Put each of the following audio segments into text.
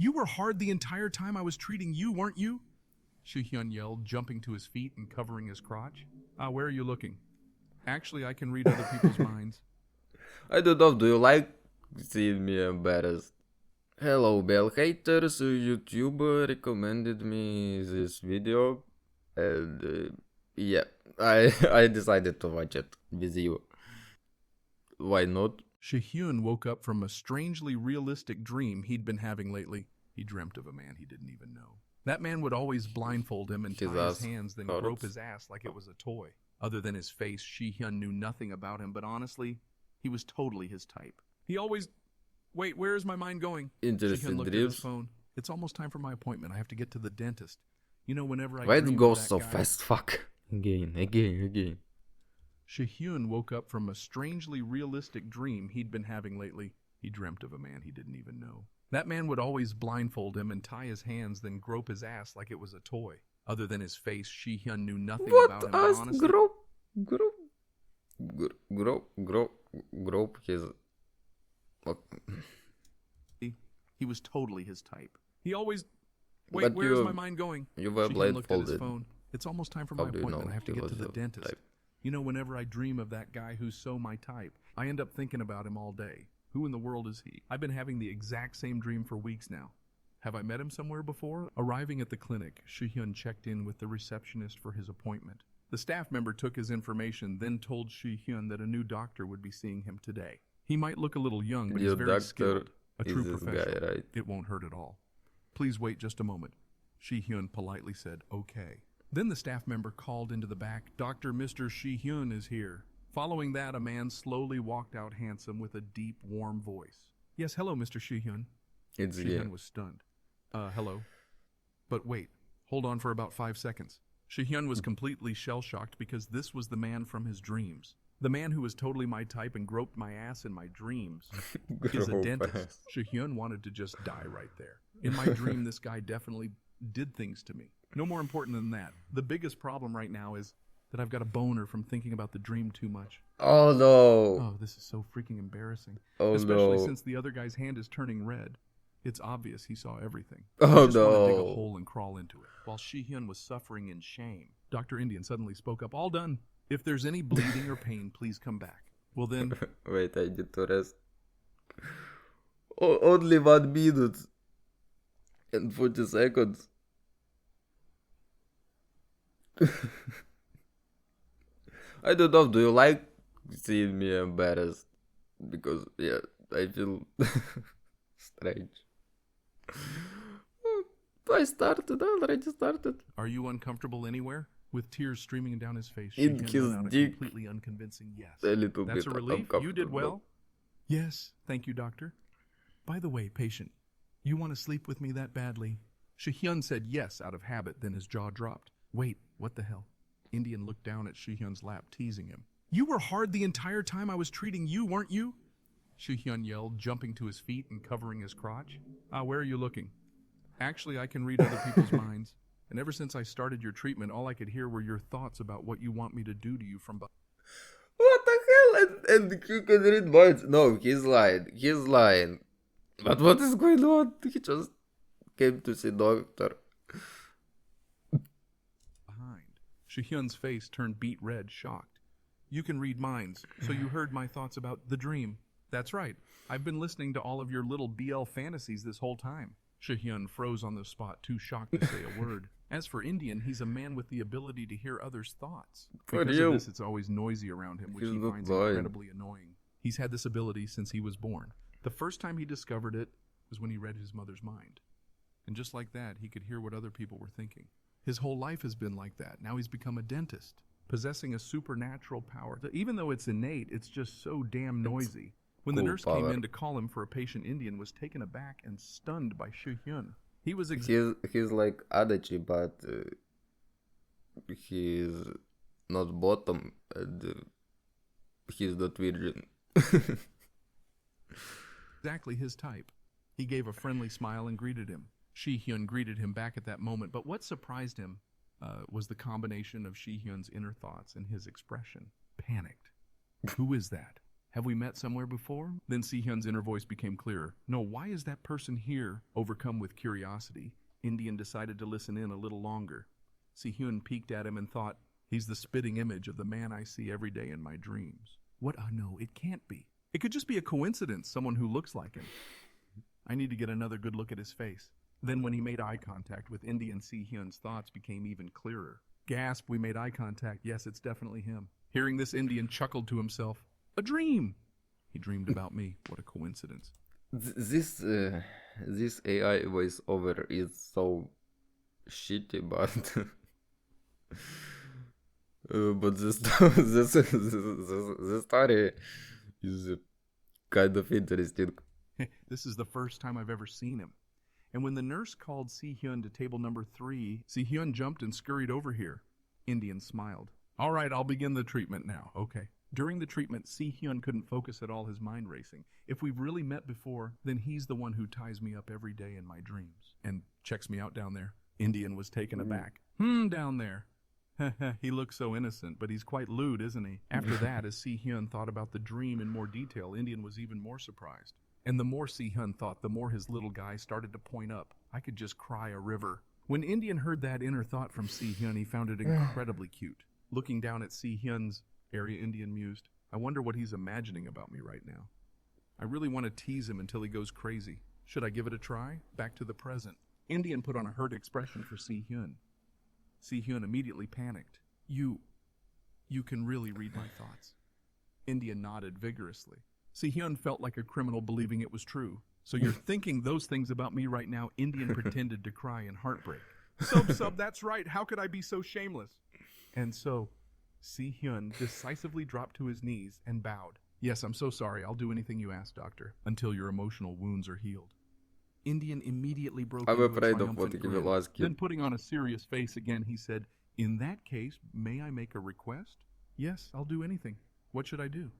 You were hard the entire time I was treating you, weren't you? Shi-hyun yelled, jumping to his feet and covering his crotch. Where are you looking? Actually, I can read other people's minds. I don't know, do you like seeing me embarrassed? Hello, Bell haters, YouTube recommended me this video, and yeah, I decided to watch it with you. Why not? Shi-hyun woke up from a strangely realistic dream he'd been having lately. He dreamt of a man he didn't even know. That man would always blindfold him and tie his hands, then grope his ass like it was a toy. Other than his face, Shi-hyun knew nothing about him, but honestly, he was totally his type. He always... Wait, where is my mind going? Interesting Shi-hyun looked dreams. at his phone. It's almost time for my appointment. I have to get to the dentist. You know, whenever I Why dream it of goes that so guy... fast? Fuck. Again. Shi-hyun woke up from a strangely realistic dream he'd been having lately. He dreamt of a man he didn't even know. That man would always blindfold him and tie his hands, then grope his ass like it was a toy. Other than his face, Shi-hyun knew nothing about him, but honestly... Grope his... He was totally his type. He always... Wait, But where's my mind going? You were Shi-hyun looked at his blindfolded. phone. It's almost time for my How do you appointment. know I have to he get to was the your dentist. type? You know, whenever I dream of that guy who's so my type, I end up thinking about him all day. Who in the world is he? I've been having the exact same dream for weeks now. Have I met him somewhere before? Arriving at the clinic, Shi-hyun checked in with the receptionist for his appointment. The staff member took his information, then told Shi-hyun that a new doctor would be seeing him today. He might look a little young, but Your he's very doctor skilled. A true is this professional. guy, right? It won't hurt at all. Please wait just a moment. Shi-hyun politely said, okay. Then the staff member called into the back, Dr. Mr. Shi-hyun is here. Following that, a man slowly walked out handsome with a deep, warm voice. Yes, hello, Mr. Shi-hyun. It's Shi-hyun yeah. was stunned. Hello. But wait, hold on for about 5 seconds. Shi-hyun was completely shell-shocked because this was the man from his dreams. The man who was totally my type and groped my ass in my dreams is a dentist. Shi-hyun wanted to just die right there. In my dream, this guy definitely did things to me. No more important than that. The biggest problem right now is that I've got a boner from thinking about the dream too much. Oh no. Oh, this is so freaking embarrassing. Oh Especially no. since the other guy's hand is turning red. It's obvious he saw everything. Oh I just want to dig a no. hole and crawl into it. While Shi-hyun was suffering in shame, Dr. Indian suddenly spoke up, all done. If there's any bleeding or pain, please come back. Well then... Wait, I need to rest. Only 1 minute and 40 seconds. I don't know, do you like seeing me embarrassed? Because, yeah, I feel strange. I already started. Are you uncomfortable anywhere? With tears streaming down his face, In Shi-hyun his let out a dick. completely unconvincing yes. A little That's bit a relief. You did uncomfortable. well. Yes, thank you, doctor. By the way, patient, you want to sleep with me that badly? Shi-hyun said yes out of habit, then his jaw dropped. Wait, what the hell? Indian looked down at Shi-hyun's lap, teasing him. You were hard the entire time I was treating you, weren't you? Shi-hyun yelled, jumping to his feet and covering his crotch. Where are you looking? Actually, I can read other people's minds. And ever since I started your treatment, all I could hear were your thoughts about what you want me to do to you from behind. What the hell? And you can read minds. No, he's lying. But what is going on? He just came to see doctor. Shi-hyun's face turned beet red, shocked. You can read minds, so you heard my thoughts about the dream. That's right. I've been listening to all of your little BL fantasies this whole time. Shi-hyun froze on the spot, too shocked to say a word. As for Indian, he's a man with the ability to hear others' thoughts. Because of this, it's always noisy around him, which he finds incredibly annoying. He's had this ability since he was born. The first time he discovered it was when he read his mother's mind. And just like that, he could hear what other people were thinking. His whole life has been like that. Now he's become a dentist, possessing a supernatural power. Even though it's innate, it's just so damn noisy. When the nurse came in to call him for a patient, Indian was taken aback and stunned by Shi-hyun. He was he's like Adachi, but he's not bottom and he's not virgin. exactly his type. He gave a friendly smile and greeted him. Shi-hyun greeted him back at that moment, but what surprised him was the combination of Shi-hyun's inner thoughts and his expression. Panicked. Who is that? Have we met somewhere before? Then Si-hyun's inner voice became clearer. No, why is that person here? Overcome with curiosity, Indian decided to listen in a little longer. Si-hyun peeked at him and thought, he's the spitting image of the man I see every day in my dreams. What? No, it can't be. It could just be a coincidence, someone who looks like him. I need to get another good look at his face. Then when he made eye contact with Indian, Si-hyun's thoughts became even clearer. Gasp, we made eye contact. Yes, it's definitely him. Hearing this, Indian chuckled to himself. A dream! He dreamed about me. What a coincidence. This AI voiceover is so shitty, but but the story is kind of interesting. This is the first time I've ever seen him. And when the nurse called Si-hyun to table number 3, Si-hyun jumped and scurried over here. Indian smiled. All right, I'll begin the treatment now. Okay. During the treatment, Si-hyun couldn't focus at all, his mind racing. If we've really met before, then he's the one who ties me up every day in my dreams. And checks me out down there. Indian was taken aback. Down there. He looks so innocent, but he's quite lewd, isn't he? After that, as Si-hyun thought about the dream in more detail, Indian was even more surprised. And the more Si-hyun thought, the more his little guy started to point up. I could just cry a river. When Indian heard that inner thought from Si-hyun, he found it incredibly cute. Looking down at Si-hyun's area, Indian mused, I wonder what he's imagining about me right now. I really want to tease him until he goes crazy. Should I give it a try? Back to the present. Indian put on a hurt expression for Si-hyun. Si-hyun immediately panicked. You can really read my thoughts. Indian nodded vigorously. Si-hyun felt like a criminal believing it was true. So you're thinking those things about me right now? Indian pretended to cry in heartbreak. Sub, that's right. How could I be so shameless? And so Si-hyun decisively dropped to his knees and bowed. Yes, I'm so sorry. I'll do anything you ask, doctor, until your emotional wounds are healed. Indian immediately broke I'm into afraid a of what triumphant he grin. will ask you. Then putting on a serious face again, he said, in that case, may I make a request? Yes, I'll do anything. What should I do?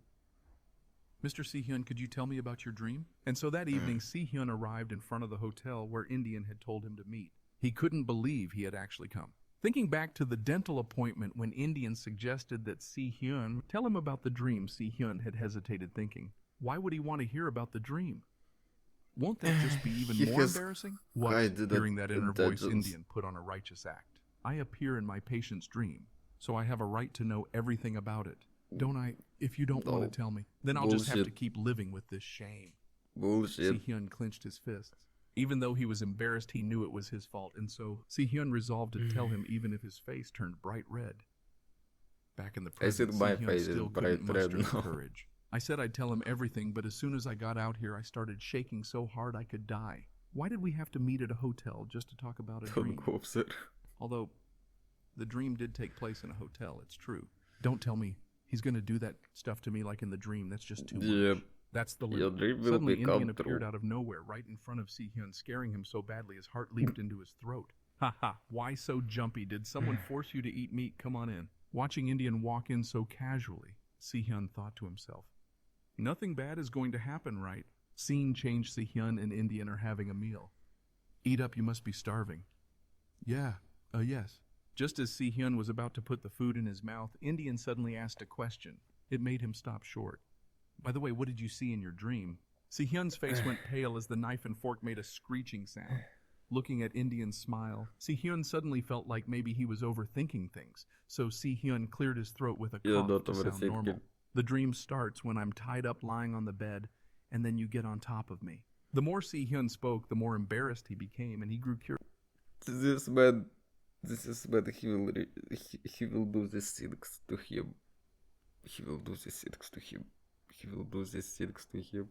Mr. Si-hyun, could you tell me about your dream? And so that evening, Si-hyun arrived in front of the hotel where Indian had told him to meet. He couldn't believe he had actually come. Thinking back to the dental appointment when Indian suggested that Si-hyun tell him about the dream, Si-hyun had hesitated, thinking, why would he want to hear about the dream? Won't that just be even more embarrassing? What? Hearing that inner voice, Indian put on a righteous act. I appear in my patient's dream, so I have a right to know everything about it. Don't I? If you don't want to tell me, then I'll just have to keep living with this shame. Bullshit. Si-hyun clenched his fists. Even though he was embarrassed, he knew it was his fault, and so Si-hyun resolved to tell him even if his face turned bright red. Back in the present, my Si-hyun face is still bright couldn't red muster the now. courage. I said I'd tell him everything, but as soon as I got out here, I started shaking so hard I could die. Why did we have to meet at a hotel just to talk about a Don't dream? go upset. Although, the dream did take place in a hotel, it's true. Don't tell me he's going to do that stuff to me like in the dream. That's just too Yep. much. That's the Your limit. dream will Suddenly, become Indian appeared true. out of nowhere, right in front of Si-hyun, scaring him so badly his heart leaped into his throat. Ha ha, why so jumpy? Did someone force you to eat meat? Come on in. Watching Indian walk in so casually, Si-hyun thought to himself, nothing bad is going to happen, right? Scene change, Si-hyun and Indian are having a meal. Eat up, you must be starving. Yeah, yes. Just as Si-hyun was about to put the food in his mouth, Indian suddenly asked a question. It made him stop short. By the way, what did you see in your dream? Si-hyun's face went pale as the knife and fork made a screeching sound. Looking at Indian's smile, Si-hyun suddenly felt like maybe he was overthinking things, so Si-hyun cleared his throat with a You're cough not to sound overthinking. normal. The dream starts when I'm tied up lying on the bed, and then you get on top of me. The more Si-hyun spoke, the more embarrassed he became, and he grew curious. This is bad. He will do these things to him. He will do these things to him. He will do these things to him.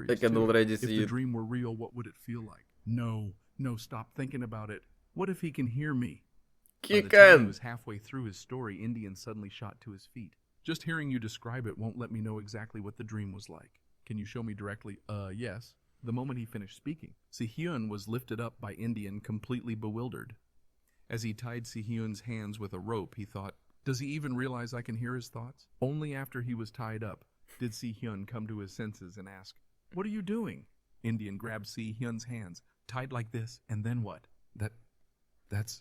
I can already If see the it. dream were real, what would it feel like? No, stop thinking about it. What if he can hear me? By He the time he can. was halfway through his story, Indian suddenly shot to his feet. Just hearing you describe it won't let me know exactly what the dream was like. Can you show me directly? Yes. The moment he finished speaking, Si-hyun was lifted up by Indian, completely bewildered. As he tied Si-hyun's hands with a rope, he thought, does he even realize I can hear his thoughts? Only after he was tied up did Si-hyun come to his senses and ask, what are you doing? Indian grabbed Si-hyun's hands, tied like this, and then what? That's...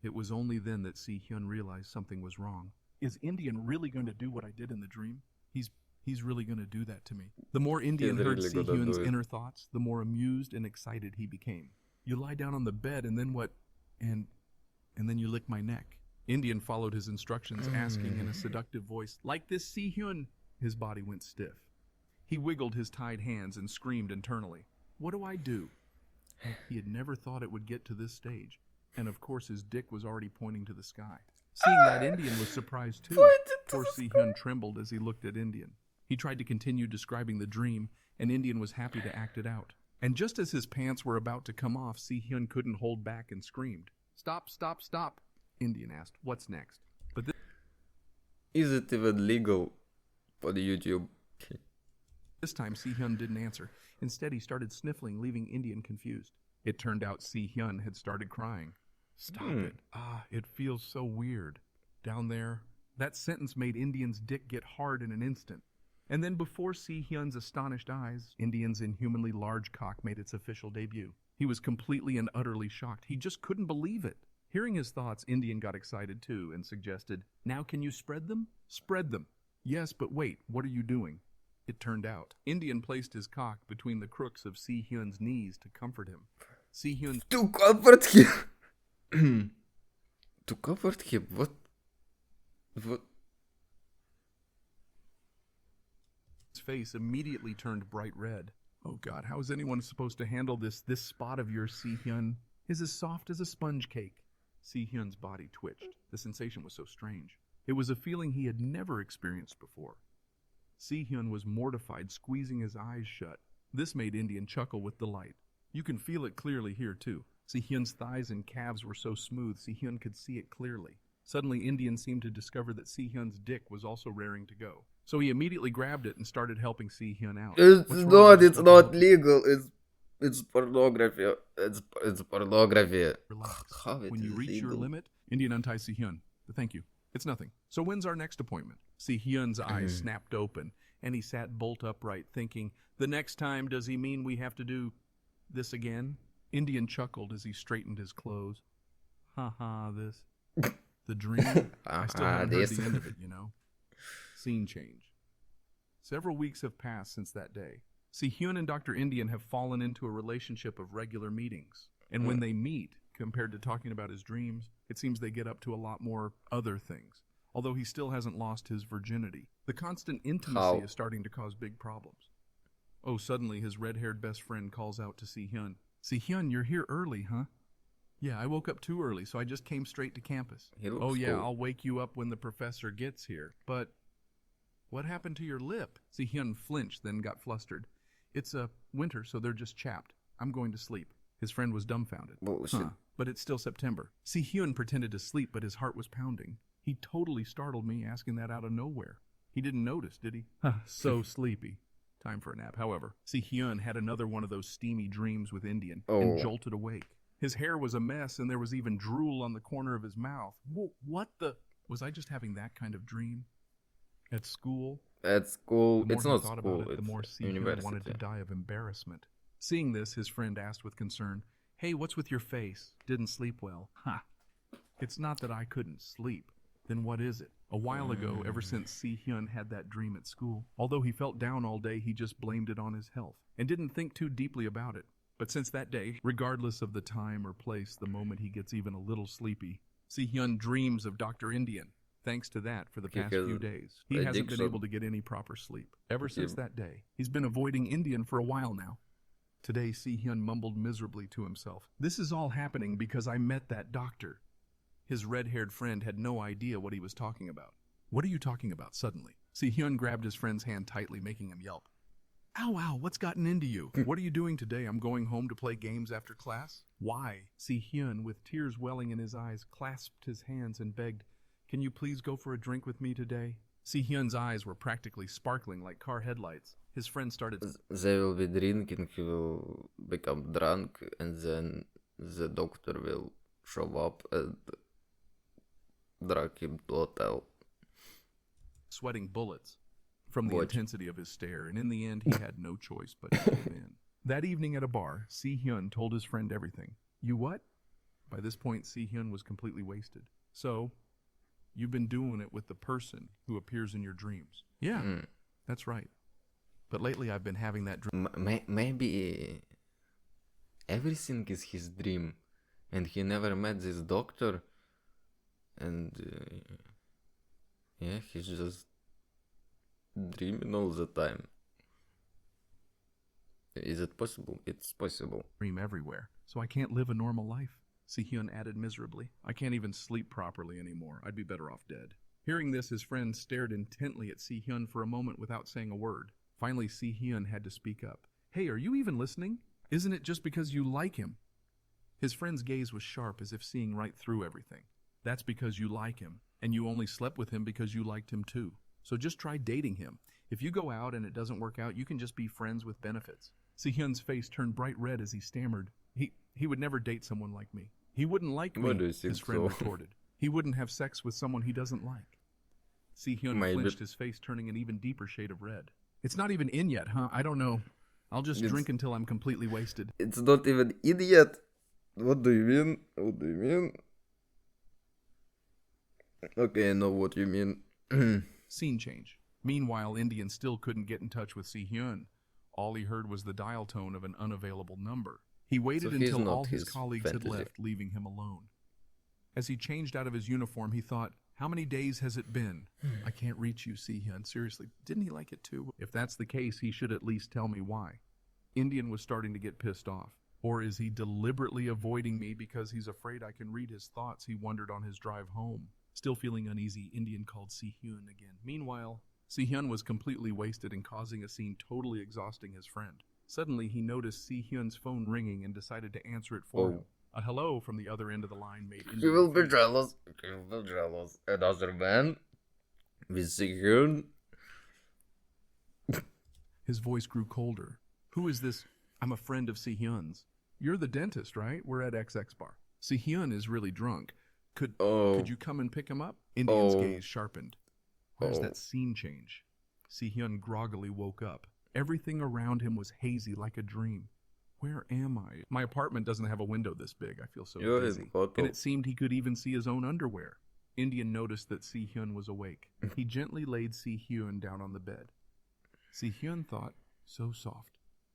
It was only then that Si-hyun realized something was wrong. Is Indian really going to do what I did in the dream? He's really going to do that to me. The more Indian He's heard really gonna Si-hyun's do it. inner thoughts, the more amused and excited he became. You lie down on the bed and then what? And then you lick my neck. Indian followed his instructions, asking in a seductive voice, "Like this, Si-hyun?" His body went stiff. He wiggled his tied hands and screamed internally, "What do I do?" He had never thought it would get to this stage. And of course his dick was already pointing to the sky. Seeing that, Indian was surprised too. Poor Si-hyun trembled as he looked at Indian. He tried to continue describing the dream, and Indian was happy to act it out. And just as his pants were about to come off, Si-hyun couldn't hold back and screamed. "Stop, stop, stop!" Indian asked, "What's next?" But Is it even legal for the YouTube? this time Si-hyun didn't answer. Instead, he started sniffling, leaving Indian confused. It turned out Si-hyun had started crying. "Stop it. It feels so weird. Down there." That sentence made Indian's dick get hard in an instant. And then before Si-hyun's astonished eyes, Indian's inhumanly large cock made its official debut. He was completely and utterly shocked. He just couldn't believe it. Hearing his thoughts, Indian got excited too and suggested, "Now can you spread them?" "Spread them." "Yes, but wait, what are you doing?" It turned out, Indian placed his cock between the crooks of Si-hyun's knees to comfort him. Si-hyun's To comfort him. To comfort him? What? face immediately turned bright red. "Oh God, how is anyone supposed to handle this spot of yours, Si-hyun? Is as soft as a sponge cake." Si-hyun's body twitched. The sensation was so strange. It was a feeling he had never experienced before. Si-hyun was mortified, squeezing his eyes shut. This made Indian chuckle with delight. You can feel it clearly here too. Si-hyun's thighs and calves were so smooth, Si-hyun could see it clearly. Suddenly, Indian seemed to discover that Si-hyun's dick was also raring to go. So he immediately grabbed it and started helping Si-hyun out. It's "What's wrong? not. I It's just want to not help you." legal. It's pornography. It's pornography. "Relax. How it When you is reach your legal? limit," Indian unties Si-hyun. "Thank you. It's nothing. So when's our next appointment?" Si-hyun's eyes snapped open, and he sat bolt upright, thinking, "The next time, does he mean we have to do this again?" Indian chuckled as he straightened his clothes. "Ha ha, this. The dream? I still haven't heard this. the end of it, you know." Scene change. Several weeks have passed since that day. Si-hyun and Dr. Indian have fallen into a relationship of regular meetings. And when they meet, compared to talking about his dreams, it seems they get up to a lot more other things. Although he still hasn't lost his virginity. The constant intimacy How? is starting to cause big problems. Oh, suddenly his red-haired best friend calls out to Si-hyun. "Si-hyun, you're here early, huh?" "Yeah, I woke up too early, so I just came straight to campus." He looks "Oh yeah, cool. I'll wake you up when the professor gets here. But what happened to your lip?" Si-hyun flinched, then got flustered. "It's winter, so they're just chapped. I'm going to sleep." His friend was dumbfounded. Bullshit. But it's still September. Si-hyun pretended to sleep, but his heart was pounding. He totally startled me asking that out of nowhere. He didn't notice, did he? So sleepy. Time for a nap. However, Si-hyun had another one of those steamy dreams with Indian and Oh. jolted awake. His hair was a mess, and there was even drool on the corner of his mouth. What the? Was I just having that kind of dream? At school? At school. The more It's he not thought school. about it, the more It's Si-hyun wanted to university. die of embarrassment. Seeing this, his friend asked with concern, "Hey, what's with your face? Didn't sleep well." "Ha! It's not that I couldn't sleep. Then what is it?" A while ago, ever since Si-hyun had that dream at school, although he felt down all day, he just blamed it on his health and didn't think too deeply about it. But since that day, regardless of the time or place, the moment he gets even a little sleepy, Si-hyun dreams of Dr. Indian. Thanks to that, for the past Because few days, he hasn't been addiction. able to get any proper sleep. Ever since Yeah. that day, he's been avoiding Indian for a while now. Today, Si-hyun mumbled miserably to himself. "This is all happening because I met that doctor." His red-haired friend had no idea what he was talking about. "What are you talking about?" Suddenly, Si-hyun grabbed his friend's hand tightly, making him yelp. "Ow, ow, what's gotten into you? What are you doing today? I'm going home to play games after class." "Why?" Si-hyun, with tears welling in his eyes, clasped his hands and begged, "Can you please go for a drink with me today?" Si-hyun's eyes were practically sparkling like car headlights. His friend started... They will be drinking, he will become drunk, and then the doctor will show up and drag him to hotel. sweating bullets from the Watch. intensity of his stare, and in the end, he had no choice but to give in. That evening at a bar, Si-hyun told his friend everything. "You what?" By this point, Si-hyun was completely wasted. "So, you've been doing it with the person who appears in your dreams?" "Yeah." That's right. But lately I've been having that dream. Maybe everything is his dream, and he never met this doctor, and yeah, he's just dreaming all the time. Is it possible? It's possible. Dream everywhere, so I can't live a normal life. Si-hyun added miserably. I can't even sleep properly anymore. I'd be better off dead. Hearing this, his friend stared intently at Si-hyun for a moment without saying a word. Finally, Si-hyun had to speak up. Hey, are you even listening? Isn't it just because you like him? His friend's gaze was sharp, as if seeing right through everything. That's because you like him, and you only slept with him because you liked him too. So just try dating him. If you go out and it doesn't work out, you can just be friends with benefits. Si-hyun's face turned bright red as he stammered. He would never date someone like me. He wouldn't like me, his friend retorted. He wouldn't have sex with someone he doesn't like. Si-hyun flinched, his face turning an even deeper shade of red. It's not even in yet, huh? I don't know. I'll just drink until I'm completely wasted. It's not even in yet. What do you mean? What do you mean? Okay, I know what you mean. Scene change. Meanwhile, Indian still couldn't get in touch with Si-hyun. All he heard was the dial tone of an unavailable number. He waited until all his colleagues had left, leaving him alone. As he changed out of his uniform, he thought, how many days has it been? I can't reach you, Si-hyun. Seriously, didn't he like it too? If that's the case, he should at least tell me why. Indian was starting to get pissed off. Or is he deliberately avoiding me because he's afraid I can read his thoughts, he wondered on his drive home. Still feeling uneasy, Indian called Si-hyun again. Meanwhile, Si-hyun was completely wasted and causing a scene totally exhausting his friend. Suddenly, he noticed Si-hyun's phone ringing and decided to answer it for him. A hello from the other end of the line made Indian. He will be jealous. He will be jealous. Another man with Si-hyun. His voice grew colder. Who is this? I'm a friend of Si-hyun's. You're the dentist, right? We're at XX Bar. Si-hyun is really drunk. Could you come and pick him up? Indian's gaze sharpened. Where's that scene change? Si-hyun groggily woke up. Everything around him was hazy like a dream. Where am I? My apartment doesn't have a window this big. I feel so dizzy. And it seemed he could even see his own underwear. Indian noticed that Si-hyun was awake. He gently laid Si-hyun down on the bed. Si-hyun thought, so soft.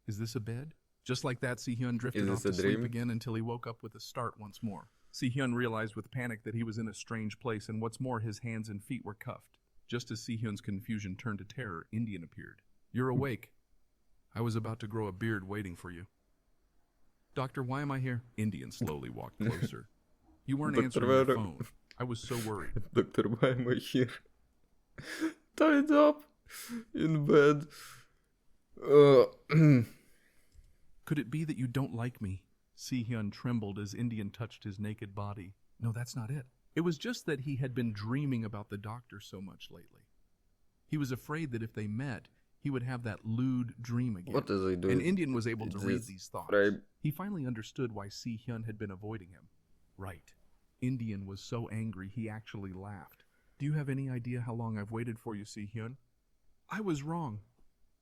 Is this a bed? Just like that, Si-hyun drifted off to sleep again until he woke up with a start once more. Si-hyun realized with panic that he was in a strange place, and what's more, his hands and feet were cuffed. Just as Si-hyun's confusion turned to terror, Indian appeared. You're awake. I was about to grow a beard waiting for you. Doctor, why am I here? Indian slowly walked closer. You weren't answering your phone. I was so worried. Doctor, why am I here? Tied up in bed. Could it be that you don't like me? Si-hyun trembled as Indian touched his naked body. No, that's not it. It was just that he had been dreaming about the doctor so much lately. He was afraid that if they met, he would have that lewd dream again. What is he doing? And Indian was able to read these thoughts. He finally understood why Si-hyun had been avoiding him. Right. Indian was so angry he actually laughed. Do you have any idea how long I've waited for you, Si-hyun? I was wrong.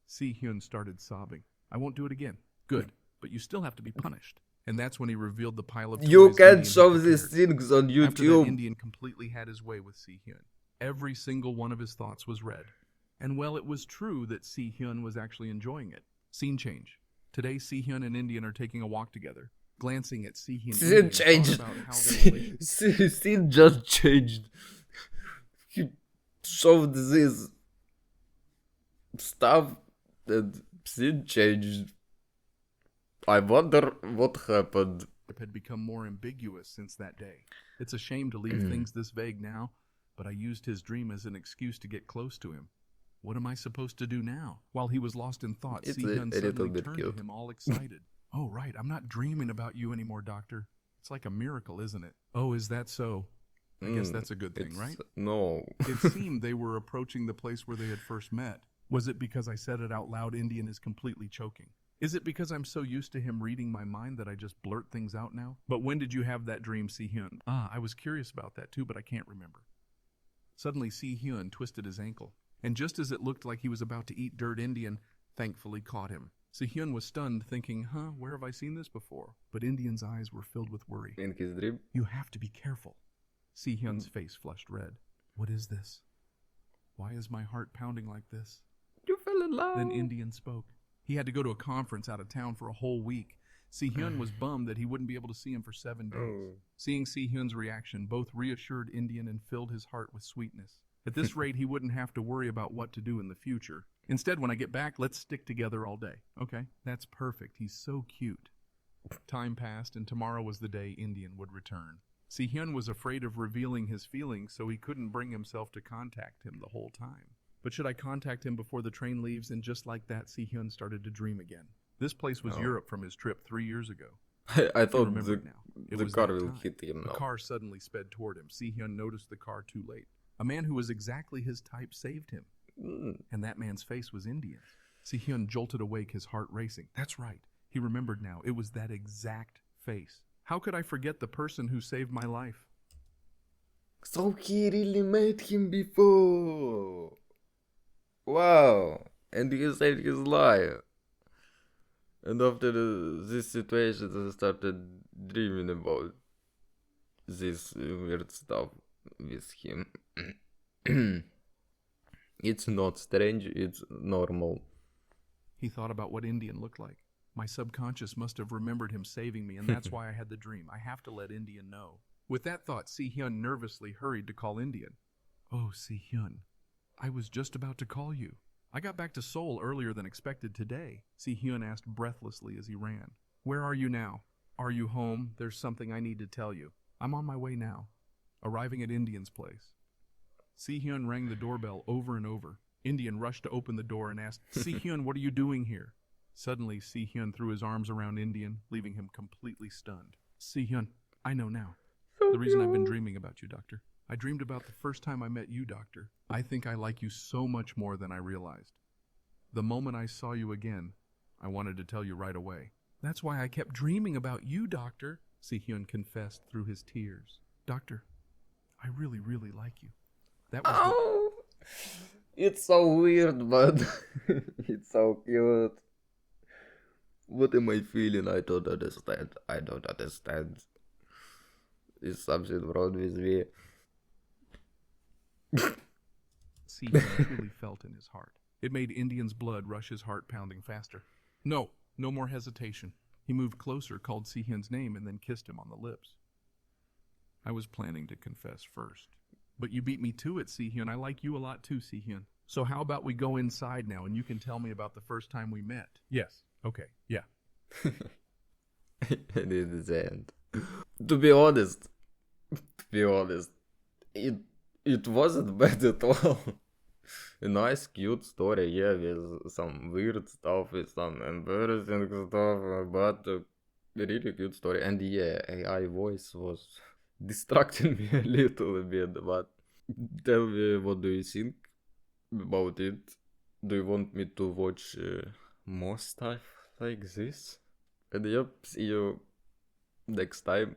Si-hyun started sobbing. I won't do it again. Good, but you still have to be punished. And that's when he revealed the pile of toys You can Indian show had these prepared. things on YouTube. After that, Indian completely had his way with Si-hyun. Every single one of his thoughts was read. And well, it was true that Si-hyun was actually enjoying it. Scene change. Today, Si-hyun and Indian are taking a walk together. Glancing at Si-hyun, Scene changed. Scene just changed. He showed this stuff and scene changed. I wonder what happened. Had become more ambiguous since that day. It's a shame to leave things this vague now, but I used his dream as an excuse to get close to him. What am I supposed to do now? While he was lost in thought, Si-hyun suddenly turned to him all excited. Oh, right, I'm not dreaming about you anymore, Doctor. It's like a miracle, isn't it? Oh, is that so? I guess that's a good thing, right? No. It seemed they were approaching the place where they had first met. Was it because I said it out loud? Indian is completely choking. Is it because I'm so used to him reading my mind that I just blurt things out now? But when did you have that dream, Si-hyun? I was curious about that too, but I can't remember. Suddenly, Si-hyun twisted his ankle, and just as it looked like he was about to eat dirt, Indian thankfully caught him. Si-hyun was stunned, thinking, where have I seen this before? But Indian's eyes were filled with worry. In his dream? You have to be careful. Si-hyun's face flushed red. What is this? Why is my heart pounding like this? You Then Indian spoke. He had to go to a conference out of town for a whole week. Si-hyun was bummed that he wouldn't be able to see him for 7 days. Seeing Si-hyun's reaction both reassured Indian and filled his heart with sweetness. At this rate, he wouldn't have to worry about what to do in the future. Instead, when I get back, let's stick together all day. Okay, that's perfect. He's so cute. Time passed, and tomorrow was the day Indian would return. Si-hyun was afraid of revealing his feelings, so he couldn't bring himself to contact him the whole time. But should I contact him before the train leaves? And just like that, Si-hyun started to dream again. This place was Europe from his trip 3 years ago. I thought It the was car that will time. hit him The now. car suddenly sped toward him. Si-hyun noticed the car too late. A man who was exactly his type saved him. And that man's face was Indian. Si-hyun jolted awake, his heart racing. That's right. He remembered now. It was that exact face. How could I forget the person who saved my life? So he really met him before. Wow. And he saved his life. And after this situation, I started dreaming about this weird stuff with him. It's not strange, it's normal. He thought about what Indian looked like. My subconscious must have remembered him saving me, and that's why I had the dream. I have to let Indian know. With that thought, Si-hyun nervously hurried to call Indian. Oh, Si-hyun, I was just about to call you. I got back to Seoul earlier than expected today, Si-hyun asked breathlessly as he ran. Where are you now? Are you home? There's something I need to tell you. I'm on my way now. Arriving at Indian's place. Si-hyun rang the doorbell over and over. Indian rushed to open the door and asked, Si-hyun, what are you doing here? Suddenly, Si-hyun threw his arms around Indian, leaving him completely stunned. Si-hyun, I know now. The reason I've been dreaming about you, Doctor. I dreamed about the first time I met you, Doctor. I think I like you so much more than I realized. The moment I saw you again, I wanted to tell you right away. That's why I kept dreaming about you, Doctor, Si-hyun confessed through his tears. Doctor, I really, really like you. That was Oh, it's so weird, but it's so cute. What am I feeling? I don't understand. I don't understand. Is something wrong with me? Si-hyun truly felt in his heart. It made Indian's blood rush, his heart pounding faster. No more hesitation. He moved closer, called Si-hyun's name, and then kissed him on the lips. I was planning to confess first. But you beat me to it, Si-hyun. I like you a lot too, Si-hyun. So how about we go inside now and you can tell me about the first time we met? Yes. Okay. Yeah. And in the end, to be honest, it wasn't bad at all. A nice, cute story, yeah, with some weird stuff, with some embarrassing stuff, but a really cute story. And yeah, AI voice was distracting me a little bit, but tell me, what do you think about it? Do you want me to watch more stuff like this? And yep, see you next time.